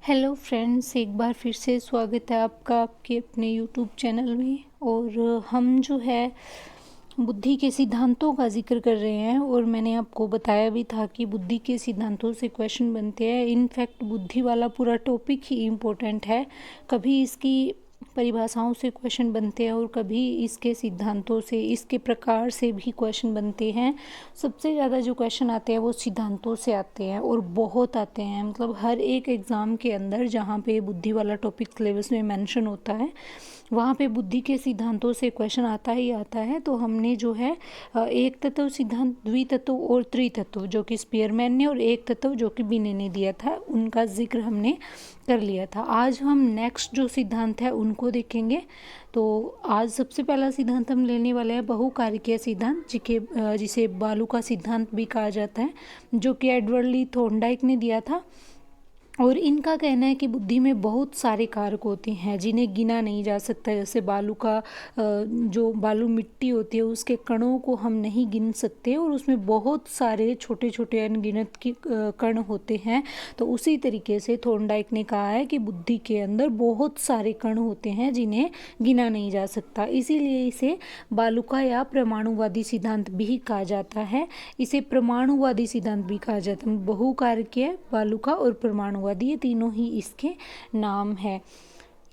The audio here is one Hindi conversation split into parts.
हेलो फ्रेंड्स, एक बार फिर से स्वागत है आपका आपके अपने यूट्यूब चैनल में। और हम जो है बुद्धि के सिद्धांतों का जिक्र कर रहे हैं। और मैंने आपको बताया भी था कि बुद्धि के सिद्धांतों से क्वेश्चन बनते हैं। इनफैक्ट बुद्धि वाला पूरा टॉपिक ही इम्पोर्टेंट है। कभी इसकी परिभाषाओं से क्वेश्चन बनते हैं और कभी इसके सिद्धांतों से, इसके प्रकार से भी क्वेश्चन बनते हैं। सबसे ज़्यादा जो क्वेश्चन आते हैं वो सिद्धांतों से आते हैं और बहुत आते हैं। मतलब हर एक एग्ज़ाम के अंदर जहाँ पे बुद्धि वाला टॉपिक सिलेबस में मेंशन होता है वहाँ पे बुद्धि के सिद्धांतों से क्वेश्चन आता ही आता है। तो हमने जो है एक तत्व सिद्धांत, द्वितत्व और त्रितत्व जो कि स्पीयरमैन ने, और एक तत्व जो कि बिने ने दिया था, उनका जिक्र हमने कर लिया था। आज हम नेक्स्ट जो सिद्धांत है उनको देखेंगे। तो आज सबसे पहला सिद्धांत हम लेने वाले हैं बहुकारकीय सिद्धांत, जिसे बालू का सिद्धांत भी कहा जाता है, जो कि एडवर्ड ली थॉर्नडाइक ने दिया था। और इनका कहना है कि बुद्धि में बहुत सारे कारक होते हैं जिन्हें गिना नहीं जा सकता। जैसे जो बालू मिट्टी होती है उसके कणों को हम नहीं गिन सकते और उसमें बहुत सारे छोटे छोटे अनगिनत कण होते हैं। तो उसी तरीके से थॉर्नडाइक ने कहा है कि बुद्धि के अंदर बहुत सारे कण होते हैं जिन्हें गिना नहीं जा सकता। इसीलिए इसे बालूका या परमाणुवादी सिद्धांत भी कहा जाता है। इसे परमाणुवादी सिद्धांत भी कहा जाता है। बहुकारकीय, बालूका और परमाणु, ये तीनों ही इसके नाम है।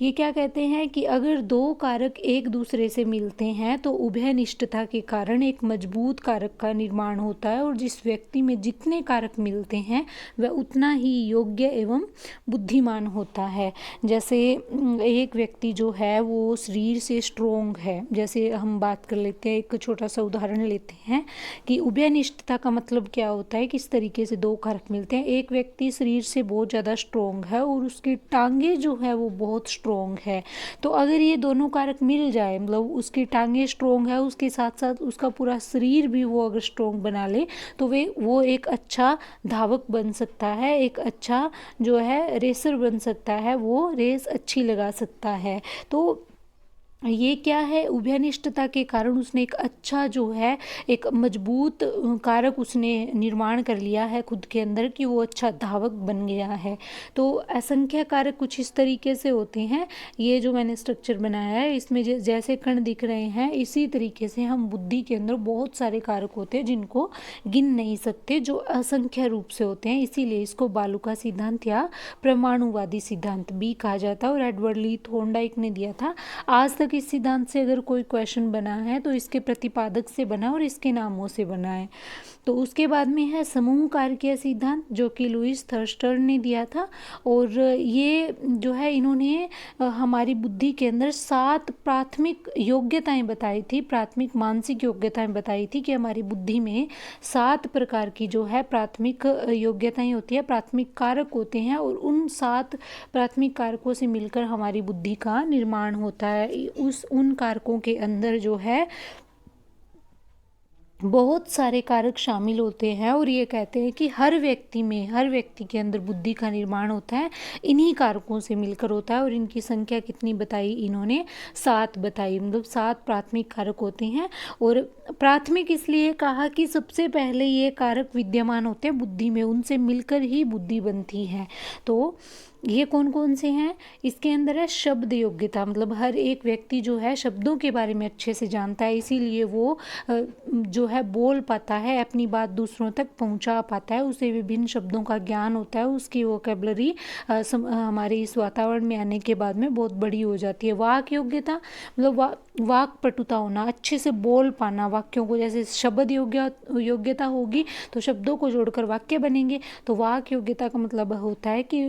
ये क्या कहते हैं कि अगर दो कारक एक दूसरे से मिलते हैं तो उभयनिष्ठता के कारण एक मजबूत कारक का निर्माण होता है, और जिस व्यक्ति में जितने कारक मिलते हैं वह उतना ही योग्य एवं बुद्धिमान होता है। जैसे एक व्यक्ति जो है वो शरीर से स्ट्रोंग है। जैसे हम बात कर लेते हैं, एक छोटा सा उदाहरण लेते हैं कि उभयनिष्ठता का मतलब क्या होता है, किस तरीके से दो कारक मिलते हैं। एक व्यक्ति शरीर से बहुत ज़्यादा स्ट्रोंग है और उसकी टांगे जो है वो बहुत स्ट्रोंग है। तो अगर ये दोनों कारक मिल जाए, मतलब उसकी टांगे स्ट्रोंग है, उसके साथ साथ उसका पूरा शरीर भी वो अगर स्ट्रोंग बना ले तो वो एक अच्छा धावक बन सकता है, एक अच्छा जो है रेसर बन सकता है, वो रेस अच्छी लगा सकता है। तो ये क्या है, उभयनिष्ठता के कारण उसने एक अच्छा जो है एक मजबूत कारक उसने निर्माण कर लिया है खुद के अंदर कि वो अच्छा धावक बन गया है। तो असंख्य कारक कुछ इस तरीके से होते हैं। ये जो मैंने स्ट्रक्चर बनाया है इसमें जैसे कण दिख रहे हैं, इसी तरीके से हम बुद्धि के अंदर बहुत सारे कारक होते हैं जिनको गिन नहीं सकते, जो असंख्य रूप से होते हैं। इसीलिए इसको बालूका सिद्धांत या परमाणुवादी सिद्धांत भी कहा जाता है और एडवर्ड ली थॉर्नडाइक ने दिया था। आज तक इस सिद्धांत से अगर कोई क्वेश्चन बना है तो इसके प्रतिपादक से बना और इसके नामों से बना है। तो उसके बाद में है समूह कारकीय सिद्धांत, जो कि लुईस थर्स्टर ने दिया था। और ये जो है इन्होंने हमारी बुद्धि के अंदर 7 प्राथमिक योग्यताएं बताई थी, प्राथमिक मानसिक योग्यताएं बताई थी कि हमारी बुद्धि में 7 प्रकार की जो है प्राथमिक योग्यताएं होती है, प्राथमिक कारक होते हैं, और उन 7 प्राथमिक कारकों से मिलकर हमारी बुद्धि का निर्माण होता है। उन कारकों के अंदर जो है बहुत सारे कारक शामिल होते हैं और ये कहते हैं कि हर व्यक्ति के अंदर बुद्धि का निर्माण होता है, इन्हीं कारकों से मिलकर होता है। और इनकी संख्या कितनी बताई इन्होंने, 7 बताई। मतलब 7 प्राथमिक कारक होते हैं। और प्राथमिक इसलिए कहा कि सबसे पहले ये कारक विद्यमान होते हैं बुद्धि में, उनसे मिलकर ही बुद्धि बनती है। तो ये कौन कौन से हैं, इसके अंदर है शब्द योग्यता। मतलब हर एक व्यक्ति जो है शब्दों के बारे में अच्छे से जानता है, इसीलिए वो जो है बोल पाता है, अपनी बात दूसरों तक पहुंचा पाता है, उसे विभिन्न शब्दों का ज्ञान होता है, उसकी वोकैबुलरी हमारे इस वातावरण में आने के बाद में बहुत बड़ी हो जाती है। वाक योग्यता मतलब वाक पटुता होना, अच्छे से बोल पाना वाक्यों को। जैसे शब्द योग्यता होगी तो शब्दों को जोड़कर वाक्य बनेंगे। तो वाक योग्यता का मतलब होता है कि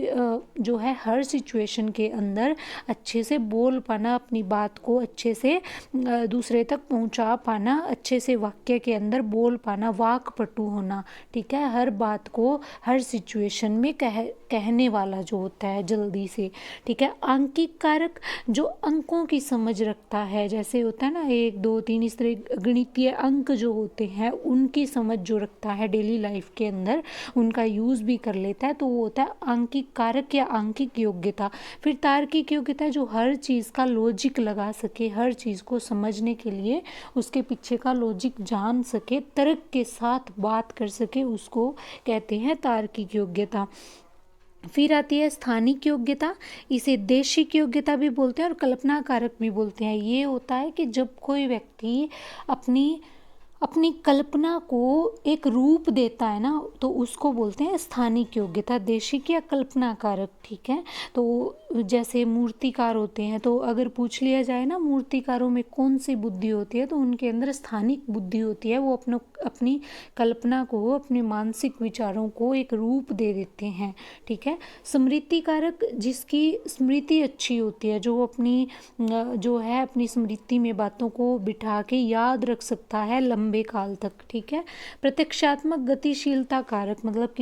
जो है हर सिचुएशन के अंदर अच्छे से बोल पाना, अपनी बात को अच्छे से दूसरे तक पहुंचा पाना, अच्छे से वाक्य के अंदर बोल पाना, वाकपटु होना। ठीक है, हर बात को हर सिचुएशन में कहने वाला जो होता है जल्दी से। ठीक है, आंकिक कारक जो अंकों की समझ रखता है, जैसे होता है ना 1 2 3, इस तरह गणितीय अंक जो होते हैं उनकी समझ जो रखता है डेली लाइफ के अंदर, उनका यूज़ भी कर लेता है, तो वो होता है आंकिक कारक या आंकिक योग्यता। फिर तार्किक योग्यता जो हर चीज़ का लॉजिक लगा सके, हर चीज़ को समझने के लिए उसके पीछे का लॉजिक जान सके, तर्क के साथ बात कर सके, उसको कहते हैं तार्किक योग्यता। फिर आती है स्थानिक योग्यता, इसे देशिक योग्यता भी बोलते हैं और कल्पना कारक भी बोलते हैं। ये होता है कि जब कोई व्यक्ति अपनी अपनी कल्पना को एक रूप देता है ना, तो उसको बोलते हैं स्थानिक योग्यता, देशिक या कल्पना कारक। ठीक है, तो जैसे मूर्तिकार होते हैं, तो अगर पूछ लिया जाए ना मूर्तिकारों में कौन सी बुद्धि होती है, तो उनके अंदर स्थानिक बुद्धि होती है। वो अपनी कल्पना को, अपने मानसिक विचारों को एक रूप दे देते हैं। ठीक है, स्मृति कारक, जिसकी स्मृति अच्छी होती है, जो अपनी स्मृति में बातों को बिठा के याद रख सकता है लंबे काल तक। ठीक है, प्रत्यक्षात्मक गतिशीलता कारक, मतलब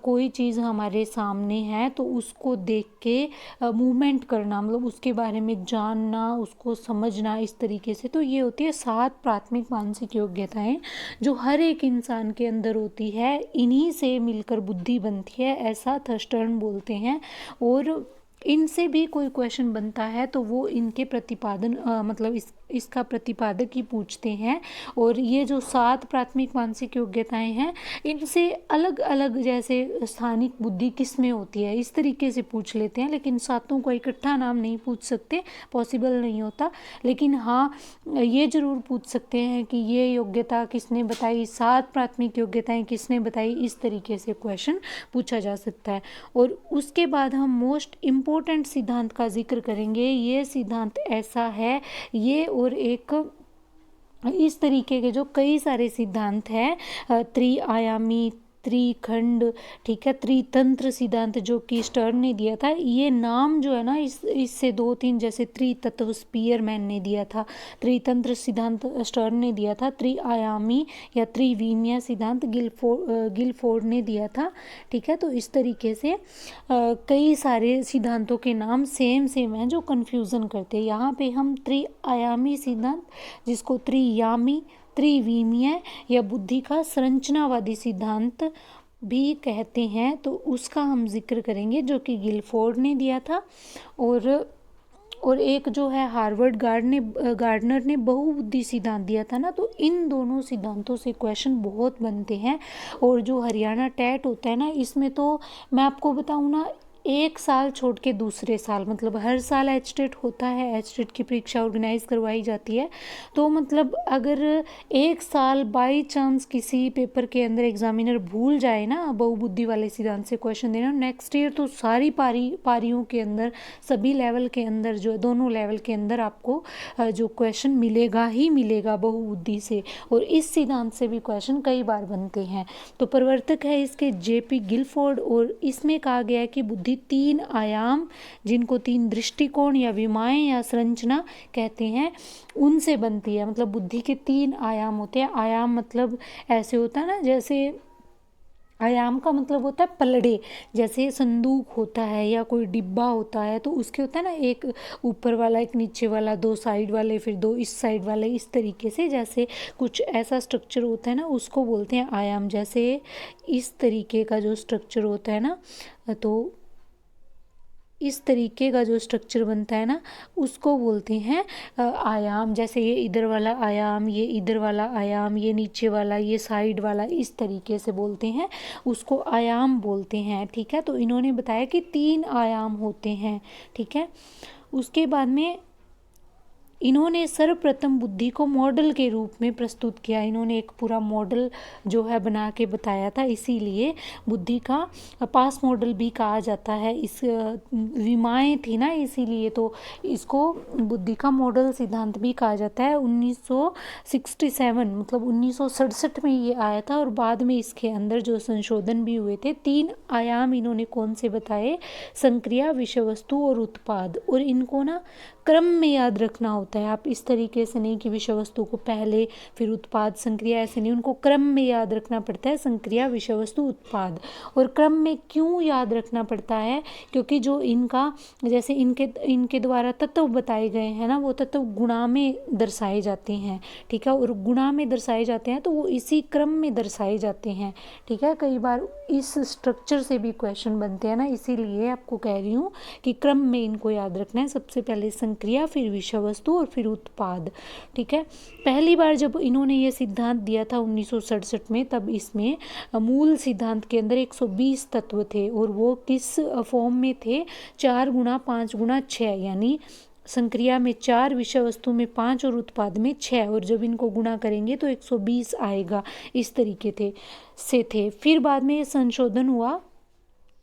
कोई चीज़ हमारे सामने है तो उसको देख के मूवमेंट करना, मतलब उसके बारे में जानना, उसको समझना, इस तरीके से। तो ये होती है 7 प्राथमिक मानसिक योग्यताएं जो हर एक इंसान के अंदर होती है। इन्हीं से मिलकर बुद्धि बनती है, ऐसा थर्स्टर्न बोलते हैं। और इनसे भी कोई क्वेश्चन बनता है तो वो इनके प्रतिपादन मतलब इसका प्रतिपादक ही पूछते हैं। और ये जो 7 प्राथमिक मानसिक योग्यताएं हैं, इनसे अलग अलग, जैसे स्थानिक बुद्धि किस में होती है, इस तरीके से पूछ लेते हैं। लेकिन सातों का इकट्ठा नाम नहीं पूछ सकते, पॉसिबल नहीं होता। लेकिन हाँ, ये ज़रूर पूछ सकते हैं कि ये योग्यता किसने बताई, 7 प्राथमिक योग्यताएं किसने बताई, इस तरीके से क्वेश्चन पूछा जा सकता है। और उसके बाद हम मोस्ट इम्पोर्टेंट सिद्धांत का जिक्र करेंगे। ये सिद्धांत ऐसा है, ये और एक इस तरीके के जो कई सारे सिद्धांत हैं, त्रिआयामी, त्रिखंड, ठीक है, त्रितंत्र सिद्धांत जो कि स्टर्न ने दिया था। ये नाम जो है ना, इससे 2-3, जैसे त्रितत्व स्पीयरमैन ने दिया था, त्रितंत्र सिद्धांत स्टर्न ने दिया था, त्रिआयामी या त्रिविमीय सिद्धांत गिलफोर्ड ने दिया था। ठीक है, तो इस तरीके से कई सारे सिद्धांतों के नाम सेम हैं जो कन्फ्यूज़न करते हैं। यहाँ पे हम त्रिआयामी सिद्धांत, जिसको त्रियामी, त्रिविमीय या बुद्धि का संरचनावादी सिद्धांत भी कहते हैं, तो उसका हम जिक्र करेंगे, जो कि गिलफोर्ड ने दिया था। और एक जो है हार्वर्ड गार्डनर ने बहुबुद्धि सिद्धांत दिया था ना। तो इन दोनों सिद्धांतों से क्वेश्चन बहुत बनते हैं। और जो हरियाणा टेट होता है ना, इसमें तो मैं आपको बताऊँ ना, 1 साल छोड़ के दूसरे साल, मतलब हर साल एचटेट होता है, एचटेट की परीक्षा ऑर्गेनाइज करवाई जाती है। तो मतलब अगर 1 साल बाई चांस किसी पेपर के अंदर एग्जामिनर भूल जाए ना बहुबुद्धि वाले सिद्धांत से क्वेश्चन देना, नेक्स्ट ईयर तो सारी पारियों के अंदर, सभी लेवल के अंदर, जो दोनों लेवल के अंदर आपको जो क्वेश्चन मिलेगा ही मिलेगा बहुबुद्धि से। और इस सिद्धांत से भी क्वेश्चन कई बार बनते हैं। तो प्रवर्तक है इसके जेपी गिलफोर्ड। और इसमें कहा गया है कि बुद्धि 3 आयाम, जिनको 3 दृष्टिकोण या विमाएं या संरचना कहते हैं, उनसे बनती है। मतलब बुद्धि के 3 आयाम होते हैं। आयाम मतलब ऐसे होता है ना, जैसे आयाम का मतलब होता है पलड़े, जैसे संदूक होता है या कोई डिब्बा होता है, तो उसके होता है ना, एक ऊपर वाला, एक नीचे वाला, 2 साइड वाले, फिर 2 इस साइड वाले, इस तरीके से जैसे कुछ ऐसा स्ट्रक्चर होता है ना, उसको बोलते हैं आयाम। जैसे इस तरीके का जो स्ट्रक्चर होता है ना, तो इस तरीके का जो स्ट्रक्चर बनता है ना, उसको बोलते हैं आयाम। जैसे ये इधर वाला आयाम, ये इधर वाला आयाम, ये नीचे वाला, ये साइड वाला, इस तरीके से बोलते हैं, उसको आयाम बोलते हैं। ठीक है, तो इन्होंने बताया कि 3 आयाम होते हैं। ठीक है, उसके बाद में इन्होंने सर्वप्रथम बुद्धि को मॉडल के रूप में प्रस्तुत किया। इन्होंने एक पूरा मॉडल जो है बना के बताया था, इसीलिए बुद्धि का पास मॉडल भी कहा जाता है। इस विमाएं थी ना, इसीलिए तो इसको बुद्धि का मॉडल सिद्धांत भी कहा जाता है। 1967 मतलब 1967 में ये आया था। और बाद में इसके अंदर जो संशोधन भी हुए थे। 3 आयाम इन्होंने कौन से बताए, संक्रिया, विषय वस्तु और उत्पाद। और इनको ना क्रम में याद रखना होता है। आप इस तरीके से नहीं कि विषय वस्तु को पहले, फिर उत्पाद, संक्रिया, ऐसे नहीं, उनको क्रम में याद रखना पड़ता है, संक्रिया, विषय वस्तु, उत्पाद। और क्रम में क्यों याद रखना पड़ता है, क्योंकि जो इनका, जैसे इनके द्वारा तत्व बताए गए हैं ना, वो तत्व गुणा में दर्शाए जाते हैं। ठीक है, और गुणा में दर्शाए जाते हैं तो वो इसी क्रम में दर्शाए जाते हैं। ठीक है, कई बार इस स्ट्रक्चर से भी क्वेश्चन बनते हैं ना, इसीलिए आपको कह रही हूँ कि क्रम में इनको याद रखना है। सबसे पहले संक्रिया, फिर विषय वस्तु और फिर उत्पाद। ठीक है, पहली बार जब इन्होंने ये सिद्धांत दिया था 1967 में, तब इसमें मूल सिद्धांत के अंदर 120 तत्व थे और वो किस फॉर्म में थे, 4 गुणा 5 गुणा 6, यानी संक्रिया में 4, विषय वस्तु में 5 और उत्पाद में 6, और जब इनको गुणा करेंगे तो 120 आएगा। इस तरीके थे। फिर बाद में ये संशोधन हुआ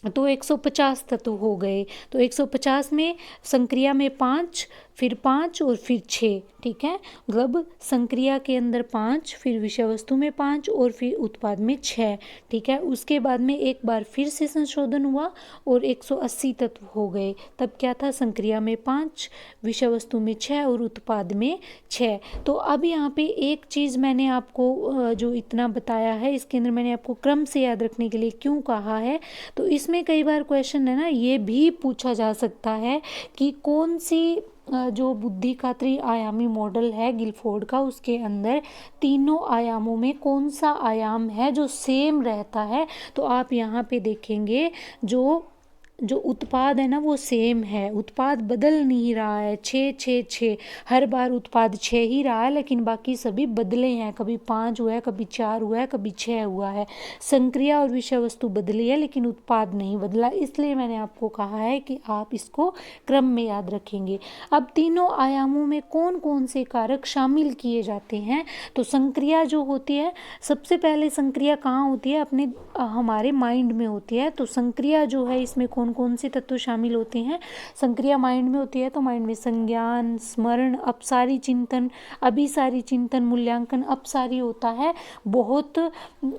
तो 150 तत्व हो गए। तो 150 में संक्रिया में 5, फिर 5 और फिर 6। ठीक है, मतलब संक्रिया के अंदर 5, फिर विषय वस्तु में 5 और फिर उत्पाद में 6। ठीक है, उसके बाद में एक बार फिर से संशोधन हुआ और 180 तत्व हो गए। तब क्या था, संक्रिया में 5, विषय वस्तु में 6 और उत्पाद में 6। तो अब यहाँ पे एक चीज़ मैंने आपको जो इतना बताया है, इसके अंदर मैंने आपको क्रम से याद रखने के लिए क्यों कहा है, तो इसमें कई बार क्वेश्चन है ना, ये भी पूछा जा सकता है कि कौन सी जो बुद्धि का त्रिआयामी मॉडल है गिलफोर्ड का, उसके अंदर तीनों आयामों में कौन सा आयाम है जो सेम रहता है। तो आप यहाँ पे देखेंगे जो उत्पाद है ना वो सेम है, उत्पाद बदल नहीं रहा है। 6 6 6 हर बार उत्पाद 6 ही रहा है, लेकिन बाकी सभी बदले हैं, कभी 5 हुआ है, कभी 4 हुआ है, कभी 6 हुआ है। संक्रिया और विषय वस्तु बदली है लेकिन उत्पाद नहीं बदला, इसलिए मैंने आपको कहा है कि आप इसको क्रम में याद रखेंगे। अब तीनों आयामों में कौन कौन से कारक शामिल किए जाते हैं, तो संक्रिया जो होती है, सबसे पहले संक्रिया कहाँ होती है, अपने हमारे माइंड में होती है। तो संक्रिया जो है इसमें कौन कौन से तत्व शामिल होते हैं, संक्रिया माइंड में होती है तो माइंड में संज्ञान, स्मरण, अपसारी चिंतन, अभिसारी चिंतन, मूल्यांकन। अपसारी होता है बहुत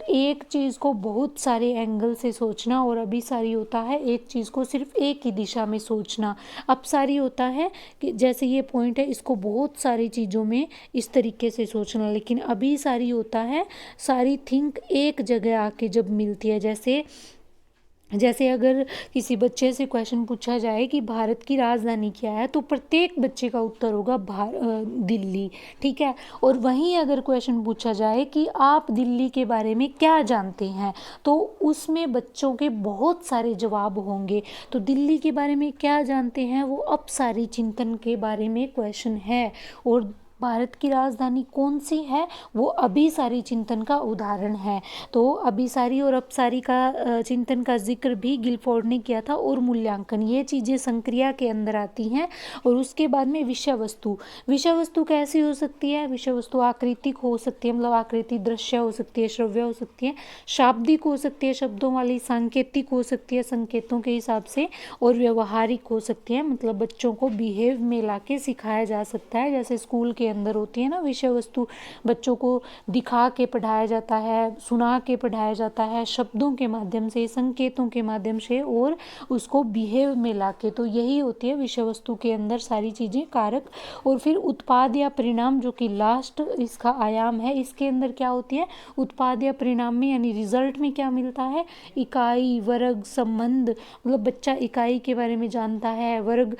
एक चीज़ को बहुत सारे एंगल से सोचना, और अभिसारी होता है एक चीज़ को सिर्फ एक ही दिशा में सोचना। अपसारी होता है कि जैसे ये पॉइंट है, इसको बहुत सारी चीज़ों में इस तरीके से सोचना। लेकिन अभिसारी होता है सारी थिंक एक जगह आके जब मिलती है। जैसे अगर किसी बच्चे से क्वेश्चन पूछा जाए कि भारत की राजधानी क्या है, तो प्रत्येक बच्चे का उत्तर होगा दिल्ली। ठीक है, और वहीं अगर क्वेश्चन पूछा जाए कि आप दिल्ली के बारे में क्या जानते हैं, तो उसमें बच्चों के बहुत सारे जवाब होंगे। तो दिल्ली के बारे में क्या जानते हैं, वो अपसारी चिंतन के बारे में क्वेश्चन है, और भारत की राजधानी कौन सी है, वो अभिसारी चिंतन का उदाहरण है। तो अभिसारी और अपसारी का चिंतन का जिक्र भी गिलफोर्ड ने किया था। और मूल्यांकन, ये चीज़ें संक्रिया के अंदर आती हैं। और उसके बाद में विषय वस्तु कैसी हो सकती है, विषय वस्तु आकृतिक हो सकती है, मतलब आकृति दृश्य हो सकती है, श्रव्य हो सकती है, शाब्दिक हो सकती है, शब्दों वाली, सांकेतिक हो सकती है संकेतों के हिसाब से, और व्यवहारिक हो सकती है, मतलब बच्चों को बिहेव में लाके सिखाया जा सकता है। जैसे स्कूल के अंदर होती है ना विषय वस्तु, बच्चों को दिखा के पढ़ाया जाता है, सुना के पढ़ाया जाता है, शब्दों के माध्यम से, संकेतों के माध्यम से, और उसको बिहेव में लाके। तो यही होती है विषय वस्तु के अंदर सारी चीज़ें, कारक। और फिर उत्पाद या परिणाम, जो कि लास्ट इसका आयाम है, इसके अंदर क्या होती है, उत्पाद या परिणाम में यानी रिजल्ट में क्या मिलता है, इकाई, वर्ग, संबंध, मतलब बच्चा इकाई के बारे में जानता है, वर्ग,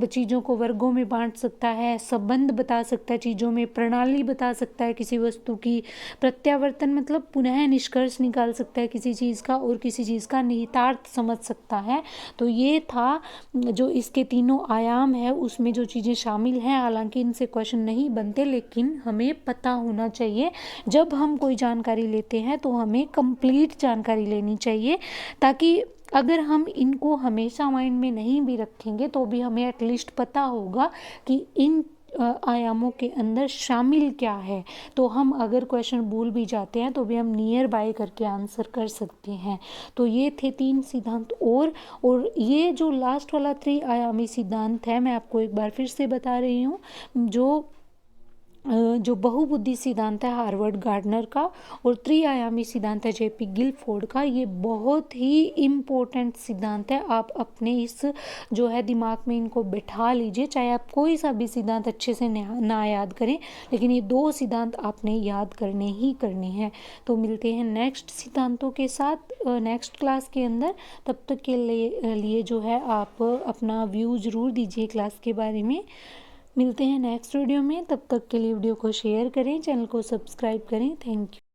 चीज़ों को वर्गों में बांट सकता है, संबंध बता सकता है चीज़ों में, प्रणाली बता सकता है किसी वस्तु की, प्रत्यावर्तन मतलब पुनः निष्कर्ष निकाल सकता है किसी चीज़ का, और किसी चीज़ का निहितार्थ समझ सकता है। तो ये था जो इसके तीनों आयाम है, उसमें जो चीज़ें शामिल हैं। हालांकि इनसे क्वेश्चन नहीं बनते, लेकिन हमें पता होना चाहिए। जब हम कोई जानकारी लेते हैं तो हमें कंप्लीट जानकारी लेनी चाहिए, ताकि अगर हम इनको हमेशा माइंड में नहीं भी रखेंगे तो भी हमें एटलीस्ट पता होगा कि इन आयामों के अंदर शामिल क्या है। तो हम अगर क्वेश्चन भूल भी जाते हैं तो भी हम नियर बाय करके आंसर कर सकते हैं। तो ये थे 3 सिद्धांत। और ये जो लास्ट वाला त्रिआयामी सिद्धांत है, मैं आपको एक बार फिर से बता रही हूँ, जो बहुबुद्धि सिद्धांत है हार्वर्ड गार्डनर का, और त्रिआयामी सिद्धांत है जेपी गिलफोर्ड का, ये बहुत ही इम्पोर्टेंट सिद्धांत है। आप अपने इस जो है दिमाग में इनको बिठा लीजिए, चाहे आप कोई सा भी सिद्धांत अच्छे से ना याद करें, लेकिन ये 2 सिद्धांत आपने याद करने ही करने हैं। तो मिलते हैं नेक्स्ट सिद्धांतों के साथ नेक्स्ट क्लास के अंदर। तब तक के लिए जो है आप अपना व्यू ज़रूर दीजिए क्लास के बारे में। मिलते हैं नेक्स्ट वीडियो में, तब तक के लिए वीडियो को शेयर करें, चैनल को सब्सक्राइब करें। Thank you.